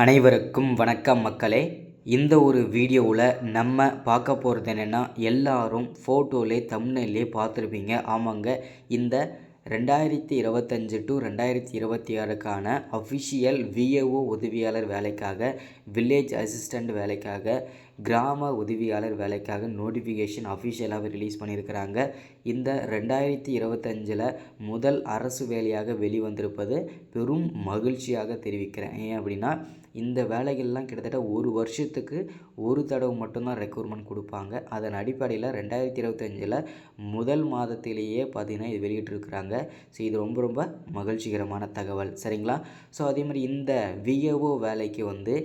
அனைவருக்கும் வணக்கம் மக்களே. இந்த ஒரு வீடியோவில் நம்ம பார்க்க போகிறது என்னென்னா, எல்லாரும் ஃபோட்டோலே தம்ப்நெயிலே பார்த்துருப்பீங்க. ஆமாங்க, இந்த 2025 டு 2026க்கான அஃபிஷியல் விஏஓ உதவியாளர் வேலைக்காக, வில்லேஜ் அசிஸ்டண்ட் வேலைக்காக, கிராம உதவியாளர் வேலைக்காக நோட்டிஃபிகேஷன் அஃபிஷியலாக ரிலீஸ் பண்ணியிருக்கிறாங்க. இந்த 2025 முதல் அரசு வேலையாக வெளிவந்திருப்பது பெரும் மகிழ்ச்சியாக தெரிவிக்கிறேன். ஏன் அப்படின்னா, இந்த வேலைகள்லாம் கிட்டத்தட்ட ஒரு வருஷத்துக்கு ஒரு தடவை மட்டும்தான் ரெக்ரூட்மெண்ட் கொடுப்பாங்க. அதன் அடிப்படையில் 2025 முதல் மாதத்திலேயே பார்த்திங்கன்னா இது வெளியிட்டிருக்கிறாங்க. ஸோ இது ரொம்ப ரொம்ப மகிழ்ச்சிகரமான தகவல், சரிங்களா? ஸோ அதே மாதிரி இந்த விஏஓ வேலைக்கு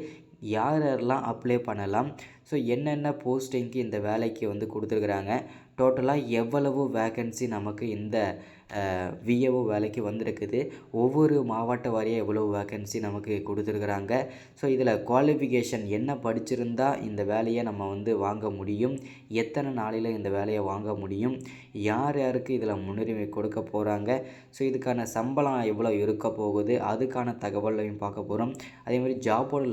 யாரெல்லாம் அப்ளை பண்ணலாம், ஸோ என்னென்ன போஸ்டிங்க்கு இந்த வேலைக்கு கொடுத்துருக்குறாங்க, டோட்டலாக எவ்வளவு வேக்கன்சி நமக்கு இந்த விஏஓ வேலைக்கு வந்திருக்குது, ஒவ்வொரு மாவட்ட வாரியாக எவ்வளவு வேக்கன்சி நமக்கு கொடுத்துருக்குறாங்க, ஸோ இதில் குவாலிஃபிகேஷன் என்ன படிச்சிருந்தா இந்த வேலையை நம்ம வாங்க முடியும், எத்தனை நாளில் இந்த வேலையை வாங்க முடியும், யார் யாருக்கு இதில் முன்னுரிமை கொடுக்க போகிறாங்க, ஸோ இதுக்கான சம்பளம் எவ்வளோ இருக்க போகுது, அதுக்கான தகவலையும் பார்க்க போகிறோம். அதே மாதிரி ஜாபோட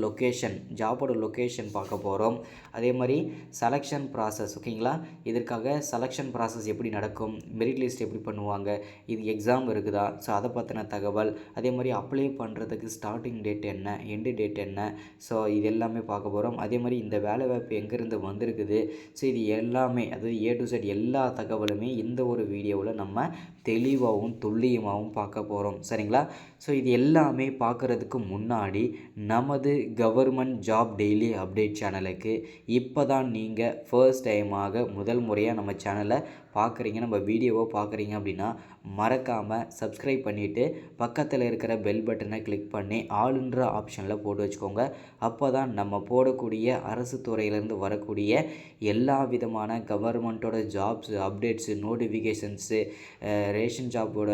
லொக்கேஷன் பார்க்க போகிறோம். அதே மாதிரி செலெக்ஷன் ப்ராசஸ், ஓகேங்களா? இதற்காக செலெக்ஷன் ப்ராசஸ் எப்படி நடக்கும், மெரிட் லிஸ்ட் எப்படி பண்ணுவாங்க, இது எக்ஸாம் இருக்குதா, ஸோ அதை பற்றின தகவல். அதே மாதிரி அப்ளை பண்ணுறதுக்கு ஸ்டார்டிங் டேட் என்ன, எண்டு டேட் என்ன, ஸோ இது எல்லாமே பார்க்க போகிறோம். அதே மாதிரி இந்த வேலை வாய்ப்பு எங்கேருந்து வந்திருக்குது, ஸோ இது எல்லாமே, அதாவது A to Z எல்லா தகவலுமே இந்த ஒரு வீடியோவில் நம்ம தெளிவாகவும் துல்லியமாகவும் பார்க்க போகிறோம், சரிங்களா? ஸோ இது எல்லாமே பார்க்குறதுக்கு முன்னாடி நமது கவர்மெண்ட் ஜாப் டெய்லி அப்டேட் சேனலுக்கு இப்போ தான் நீங்கள் ஃபர்ஸ்ட் டைமாக முதல் முறையாக நம்ம சேனலை பார்க்குறீங்க, நம்ம வீடியோவை பார்க்குறீங்க அப்படின்னா மறக்காமல் சப்ஸ்கிரைப் பண்ணிவிட்டு பக்கத்தில் இருக்கிற பெல் பட்டனை கிளிக் பண்ணி ஆளுன்ற ஆப்ஷனில் போட்டு வச்சுக்கோங்க. அப்போ தான் நம்ம போடக்கூடிய அரசு துறையிலேருந்து வரக்கூடிய எல்லா விதமான கவர்மெண்ட்டோட ஜாப்ஸு அப்டேட்ஸு, நோட்டிஃபிகேஷன்ஸு, ரேஷன் ஜாப்போட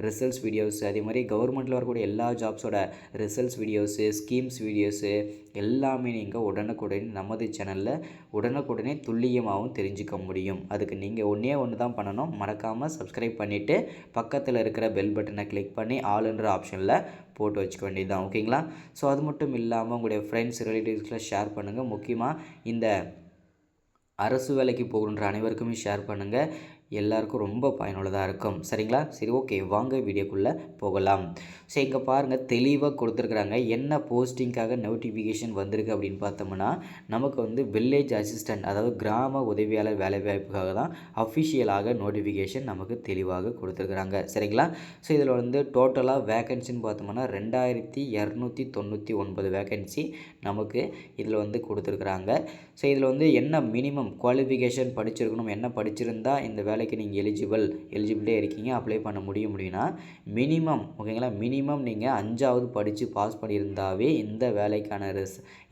ரிசல்ட்ஸ் வீடியோஸ், அதே மாதிரி கவர்மெண்ட்டில் வரக்கூடிய எல்லா ஜாப்ஸோட ரிசல்ட்ஸ் வீடியோஸு, ஸ்கீம்ஸ் வீடியோஸு எல்லாமே நீங்கள் உடனுக்குடனே நமது சேனலில் உடனுக்குடனே துல்லியமாகவும் தெரிஞ்சுக்க முடியும். அதுக்கு நீங்கள் ஒன்று தான் பண்ணணும், மறக்காமல் சப்ஸ்கிரைப் பண்ணிவிட்டு பக்கத்தில் இருக்கிற பெல் பட்டனை கிளிக் பண்ணி ஆளுன்ற ஆப்ஷனில் போட்டு வச்சுக்க வேண்டியது தான், ஓகேங்களா? ஸோ அது மட்டும் இல்லாமல் உங்களுடைய ஃப்ரெண்ட்ஸ் ரிலேட்டிவ்ஸ்லாம் ஷேர் பண்ணுங்கள். முக்கியமாக இந்த அரசு வேலைக்கு போகின்ற அனைவருக்குமே ஷேர் பண்ணுங்கள். எல்லாருக்கும் ரொம்ப பயனுள்ளதாக இருக்கும், சரிங்களா? சரி, ஓகே, வாங்க வீடியோக்குள்ளே போகலாம். ஸோ இங்கே பாருங்கள், தெளிவாக கொடுத்துருக்குறாங்க என்ன போஸ்டிங்காக நோட்டிஃபிகேஷன் வந்திருக்கு அப்படின்னு பார்த்தோம்னா, நமக்கு வில்லேஜ் அசிஸ்டண்ட், அதாவது கிராம உதவியாளர் வேலைவாய்ப்புக்காக தான் அஃபிஷியலாக நோட்டிஃபிகேஷன் நமக்கு தெளிவாக கொடுத்துருக்குறாங்க, சரிங்களா? ஸோ இதில் டோட்டலாக வேக்கன்சின்னு பார்த்தோம்னா 2299 வேக்கன்சி நமக்கு இதில் கொடுத்துருக்குறாங்க. ஸோ இதில் என்ன மினிமம் குவாலிஃபிகேஷன் படிச்சிருக்கணும், என்ன படிச்சிருந்தா இந்த வேலைக்கு நீங்கள் எலிஜிபிளே இருக்கீங்க, அப்ளை பண்ண முடியும்னா மினிமம், ஓகேங்களா? மினிமம் நீங்கள் 5வது படித்து பாஸ் பண்ணியிருந்தாவே இந்த வேலைக்கான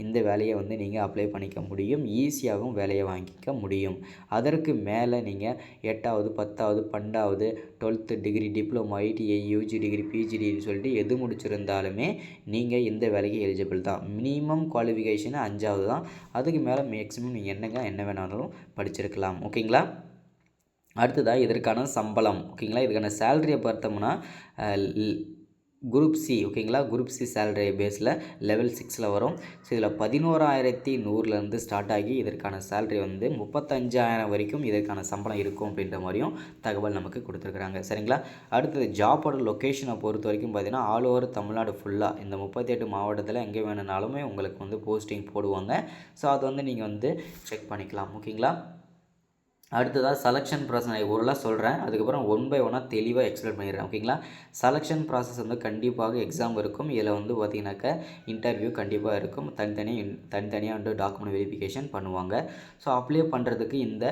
இந்த வேலையை நீங்கள் அப்ளை பண்ணிக்க முடியும், ஈஸியாகவும் வேலையை வாங்கிக்க முடியும். அதற்கு மேலே நீங்கள் 8வது 10வது 12வது 12th degree, diploma, ITI, UG degree, PG degree சொல்லிட்டு எது முடிச்சிருந்தாலுமே நீங்கள் இந்த வேலைக்கு எலிஜிபிள் தான். மினிமம் குவாலிஃபிகேஷன் 5வது தான், அதுக்கு மேலே மேக்ஸிமம் நீங்கள் என்ன வேணாலும் படிச்சிருக்கலாம், ஓகேங்களா? அடுத்ததாக இதற்கான சம்பளம், ஓகேங்களா? இதுக்கான சேலரியை பார்த்தோம்னா குரூப் சி, ஓகேங்களா? குரூப் சி சேலரி பேஸில் லெவல் 6ல் வரும். ஸோ இதில் 11,100 ஸ்டார்ட் ஆகி இதற்கான சேலரி 35,000 வரைக்கும் இதற்கான சம்பளம் இருக்கும் அப்படின்ற மாதிரியும் தகவல் நமக்கு கொடுத்துருக்குறாங்க, சரிங்களா? அடுத்தது ஜாப்போட லொக்கேஷனை பொறுத்த வரைக்கும் பார்த்திங்கன்னா ஆல் ஓவர் தமிழ்நாடு ஃபுல்லாக இந்த 38 மாவட்டத்தில் எங்கே வேணுனாலுமே உங்களுக்கு போஸ்டிங் போடுவாங்க. ஸோ அது நீங்கள் செக் பண்ணிக்கலாம், ஓகேங்களா? அடுத்ததாக செலெக்ஷன் ப்ராசஸ் நான் ஓரளவு சொல்கிறேன், அதுக்கப்புறம் 1 by 1 தெளிவாக எக்ஸ்பிளைன் பண்ணிடுறேன், ஓகேங்களா? செலெக்ஷன் ப்ராசஸ் கண்டிப்பாக எக்ஸாம் இருக்கும். இதில் பார்த்திங்கனாக்கா இன்டர்வியூ கண்டிப்பாக இருக்கும். தனித்தனியாக டாக்குமெண்ட் வெரிஃபிகேஷன் பண்ணுவாங்க. ஸோ அப்ளை பண்ணுறதுக்கு இந்த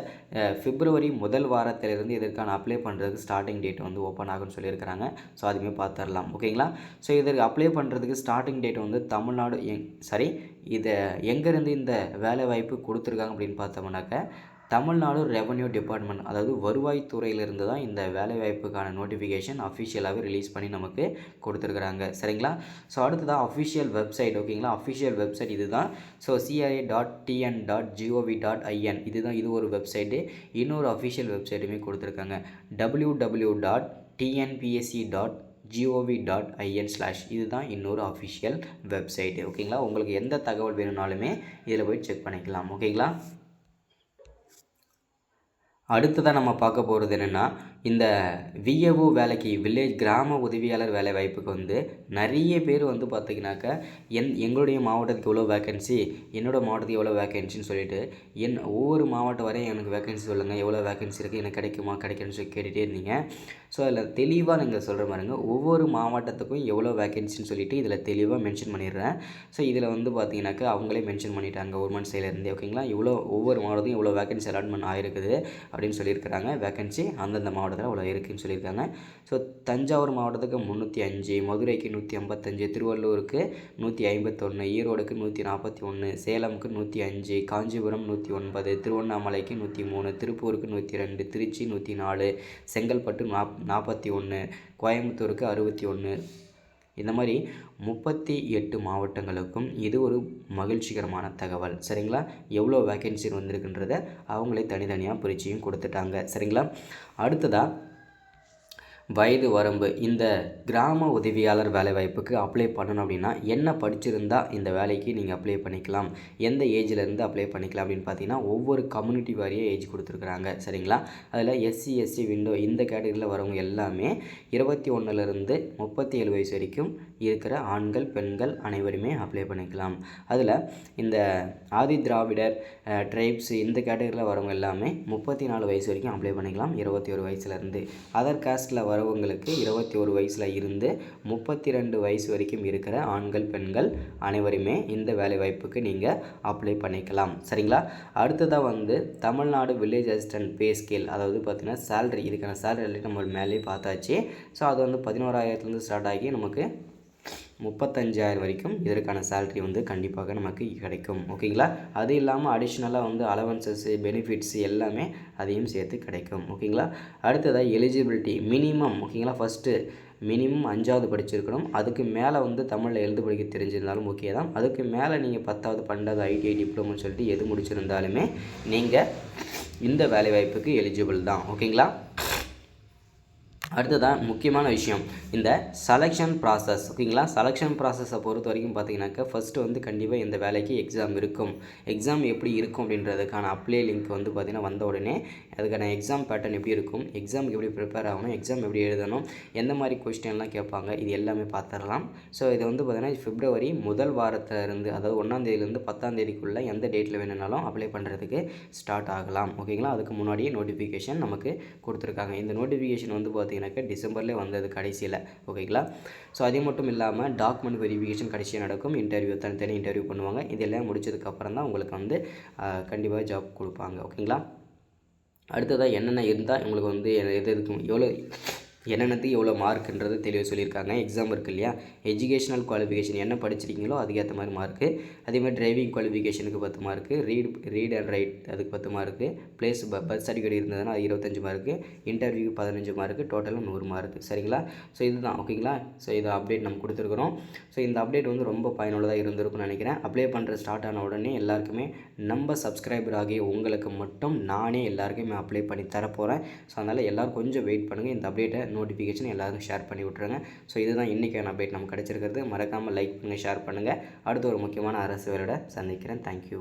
பிப்ரவரி முதல் வாரத்திலிருந்து இதற்கான அப்ளை பண்ணுறதுக்கு ஸ்டார்டிங் டேட் ஓப்பன் ஆகும்னு சொல்லியிருக்கிறாங்க. ஸோ அதுவுமே பார்த்துடலாம், ஓகேங்களா? ஸோ இதற்கு அப்ளை பண்ணுறதுக்கு ஸ்டார்டிங் டேட் தமிழ்நாடு இதை எங்கேருந்து இந்த வேலை வாய்ப்பு கொடுத்துருக்காங்க அப்படின்னு பார்த்தோம்னாக்கா, தமிழ்நாடு ரெவன்யூ டிபார்ட்மெண்ட், அதாவது வருவாய்த்துறையிலிருந்து தான் இந்த வேலைவாய்ப்புக்கான நோட்டிஃபிகேஷன் அஃபிஷியலாகவே ரிலீஸ் பண்ணி நமக்கு கொடுத்துருக்குறாங்க, சரிங்களா? ஸோ அடுத்ததான் அஃபிஷியல் வெப்சைட், ஓகேங்களா? அஃபிஷியல் வெப்சைட் இது தான். ஸோ CRA.tn.gov.in இது ஒரு வெப்சைட்டு. இன்னொரு அஃபிஷியல் வெப்சைட்டுமே கொடுத்துருக்காங்க, www.tnpsc.gov.in gov.in/ இதுதான் இன்னொரு அஃபிஷியல் வெப்சைட்டு. ஓகேங்களா, உங்களுக்கு எந்த தகவல் வேணும்னாலுமே இதில் போய் செக் பண்ணிக்கலாம். ஓகேங்களா. அடுத்ததாக நம்ம பார்க்க போகிறது என்னென்னா, இந்த விஏஓ வேலைக்கு வில்லேஜ் கிராம உதவியாளர் வேலை வாய்ப்புக்கு வந்து நிறைய பேர் வந்து பார்த்திங்கனாக்கா எங்களுடைய மாவட்டத்துக்கு எவ்வளோ வேக்கன்சி, என்னோடய மாவட்டத்துக்கு எவ்வளோ வேக்கன்சின்னு சொல்லிட்டு ஒவ்வொரு மாவட்டம் வரையும் எனக்கு வேக்கன்சி சொல்லுங்கள், எவ்வளோ வேக்கன்சி இருக்குது, எனக்கு கிடைக்குமா கிடைக்குன்னு சொல்லி கேட்டுகிட்டே இருந்தீங்க. ஸோ அதில் தெளிவாக நீங்கள் சொல்கிற மாதிரிங்க ஒவ்வொரு மாவட்டத்துக்கும் எவ்வளோ வேக்கன்சின்னு சொல்லிட்டு இதில் தெளிவாக மென்ஷன் பண்ணிடுறேன். ஸோ இதில் வந்து பார்த்திங்கனாக்கா அவங்களே மென்ஷன் பண்ணிட்டாங்க கவர்மெண்ட் சைட்லேருந்தே. ஓகேங்களா, ஒவ்வொரு மாவட்டத்துக்கும் எவ்வளோ வேக்கன்சி அலாட்மெண்ட் ஆகிருக்குது அப்படின்னு சொல்லியிருக்கிறாங்க. வேக்கன்சி அந்தந்த மாவட்டத்தில் அவ்வளோ இருக்குதுன்னு சொல்லியிருக்காங்க. ஸோ தஞ்சாவூர் மாவட்டத்துக்கு 305, மதுரைக்கு 155, திருவள்ளூருக்கு 151, ஈரோடுக்கு 141, சேலமுக்கு 105, காஞ்சிபுரம் 109, திருவண்ணாமலைக்கு 103, திருப்பூருக்கு 102, திருச்சி 104, செங்கல்பட்டு 41, கோயம்புத்தூருக்கு 61. இந்த மாதிரி 38 மாவட்டங்களுக்கும் இது ஒரு மகிழ்ச்சிகரமான தகவல். சரிங்களா, எவ்வளோ வேக்கன்சி வந்திருக்குன்றதை அவங்களே தனித்தனியாக பிரிச்சியும் கொடுத்துட்டாங்க. சரிங்களா. அடுத்ததாக வயது வரம்பு. இந்த கிராம உதவியாளர் வேலைவாய்ப்புக்கு அப்ளை பண்ணணும் அப்படின்னா என்ன படிச்சிருந்தா இந்த வேலைக்கு நீங்கள் அப்ளை பண்ணிக்கலாம், எந்த ஏஜ்லேருந்து அப்ளை பண்ணிக்கலாம் அப்படின்னு பார்த்தீங்கன்னா ஒவ்வொரு கம்யூனிட்டி வாரியாக ஏஜ் கொடுத்துருக்குறாங்க. சரிங்களா, அதில் எஸ்சி எஸ்டி விண்டோ இந்த கேட்டகரியில் வரவங்க எல்லாமே 21லேருந்து 37 வயசு வரைக்கும் இருக்கிற ஆண்கள் பெண்கள் அனைவருமே அப்ளை பண்ணிக்கலாம். அதில் இந்த ஆதி திராவிடர் ட்ரைப்ஸ் இந்த கேட்டகரியில் வரவங்க எல்லாமே 34 வயசு வரைக்கும் அப்ளை பண்ணிக்கலாம், 21 வயசுலேருந்து. அதர் காஸ்ட்டில் வரவங்களுக்கு 21 வயசில் இருந்து 32 வயசு வரைக்கும் இருக்கிற ஆண்கள் பெண்கள் அனைவருமே இந்த வேலைவாய்ப்புக்கு நீங்கள் அப்ளை பண்ணிக்கலாம். சரிங்களா. அடுத்ததாக வந்து Tamil Nadu village assistant pay scale, அதாவது பார்த்திங்கன்னா சேலரி, இதுக்கான சேலரி நம்ம மேலே பார்த்தாச்சு. ஸோ அது வந்து 11,000 ஸ்டார்ட் ஆகி நமக்கு 35,000 வரைக்கும் இதற்கான சேலரி வந்து கண்டிப்பாக நமக்கு கிடைக்கும். ஓகேங்களா. அது இல்லாமல் அடிஷ்னலாக வந்து அலவன்சஸ்ஸு பெனிஃபிட்ஸ் எல்லாமே அதையும் சேர்த்து கிடைக்கும். ஓகேங்களா. அடுத்ததாக எலிஜிபிலிட்டி மினிமம். ஓகேங்களா, ஃபஸ்ட்டு மினிமம் 5வது படிச்சிருக்கணும். அதுக்கு மேலே வந்து தமிழில் எழுத படிக்க தெரிஞ்சிருந்தாலும் ஓகே தான். அதுக்கு மேலே நீங்கள் 10வது 12வது ஐடிஐ டிப்ளமோன்னு சொல்லிட்டு எது முடிச்சிருந்தாலுமே நீங்கள் இந்த வேலைவாய்ப்புக்கு எலிஜிபிள் தான். ஓகேங்களா. அடுத்ததான் முக்கியமான விஷயம் இந்த செலெக்ஷன் ப்ராசஸ். ஓகேங்களா, செலெக்ஷன் ப்ராசஸை பொறுத்த வரைக்கும் பார்த்தீங்கன்னாக்கா ஃபஸ்ட்டு வந்து கண்டிப்பாக இந்த வேலைக்கு எக்ஸாம் இருக்கும். எக்ஸாம் எப்படி இருக்கும் அப்படின்றதுக்கான அப்ளை லிங்க் வந்து பார்த்திங்கன்னா வந்த உடனே அதுக்கான எக்ஸாம் பேட்டர்ன் எப்படி இருக்கும், எக்ஸாமுக்கு எப்படி ப்ரிப்பேர் ஆகணும், எக்ஸாம் எப்படி எழுதணும், எந்த மாதிரி கொஸ்டின்லாம் கேட்பாங்க, இது எல்லாமே பார்த்துடலாம். ஸோ இது வந்து பார்த்திங்கன்னா பிப்ரவரி முதல் வாரத்திலிருந்து, அதாவது 1ஆம் தேதியிலேருந்து 10ஆம் தேதிக்குள்ளே எந்த டேட்டில் வேணும்னாலும் அப்ளை பண்ணுறதுக்கு ஸ்டார்ட் ஆகலாம். ஓகேங்களா, அதுக்கு முன்னாடியே நோட்டிஃபிகேஷன் நமக்கு கொடுத்துருக்காங்க. இந்த நோட்டிஃபிகேஷன் வந்து பார்த்திங்கன்னா டிசம்பர்லேயே வந்தது கடைசியில். ஓகேங்களா. ஸோ அது மட்டும் இல்லாமல் டாக்குமெண்ட் வெரிஃபிகேஷன் கடைசியாக நடக்கும், இன்டர்வியூ தனித்தனி இன்டர்வியூ பண்ணுவாங்க. இதெல்லாம் முடிச்சதுக்கப்புறம் தான் உங்களுக்கு வந்து கண்டிப்பாக ஜாப் கொடுப்பாங்க. ஓகேங்களா. அடுத்ததாக என்னென்ன இருந்தால் உங்களுக்கு வந்து எது இருக்கும், என்னென்னத்துக்கு எவ்வளோ மார்க்குன்றது தெளிவாக சொல்லியிருக்காங்க. எக்ஸாம் இருக்குது இல்லையா, எஜுகேஷனல் குவாலிஃபிகேஷன் என்ன படிச்சிருக்கீங்களோ அதுக்கேற்ற மாதிரி மார்க்கு, அதேமாதிரி டிரைவிங் குவாலிஃபிகேஷனுக்கு 10 மார்க்கு, ரீட் அண்ட் ரைட் அதுக்கு 10 மார்க்கு, ப்ளேஸ் பர்த் சர்டிஃபிகேட் இருந்ததுன்னா அது 25 மார்க்கு, இன்டர்வியூக்கு 15 மார்க்கு, டோட்டலாக 100 மார்க்கு. சரிங்களா. ஸோ இதுதான். ஓகேங்களா. ஸோ இதை அப்டேட் நம்ம கொடுத்துருக்குறோம். ஸோ இந்த அப்டேட் வந்து ரொம்ப பயனுள்ளதாக இருந்திருக்கும்னு நினைக்கிறேன். அப்ளை பண்ணுற ஸ்டார்ட் ஆன உடனே எல்லாருக்குமே நம்ம சப்ஸ்கிரைபர் ஆகிய உங்களுக்கு மட்டும் நானே எல்லாருக்குமே அப்ளை பண்ணி தரப்போகிறேன். ஸோ அதனால் எல்லோரும் கொஞ்சம் வெயிட் பண்ணுங்கள். இந்த அப்டேட்டை நோட்டிஃபிகேஷன் எல்லாருக்கும் ஷேர் பண்ணி விட்ருங்க. ஸோ இதுதான் இன்றைக்கான அப்டேட் நமக்கு கிடச்சிருக்கிறது. மறக்காமல் லைக் பண்ணுங்கள், ஷேர் பண்ணுங்கள். அடுத்த ஒரு முக்கியமான அரசு வேலையோட சந்திக்கிறேன். தேங்க்யூ.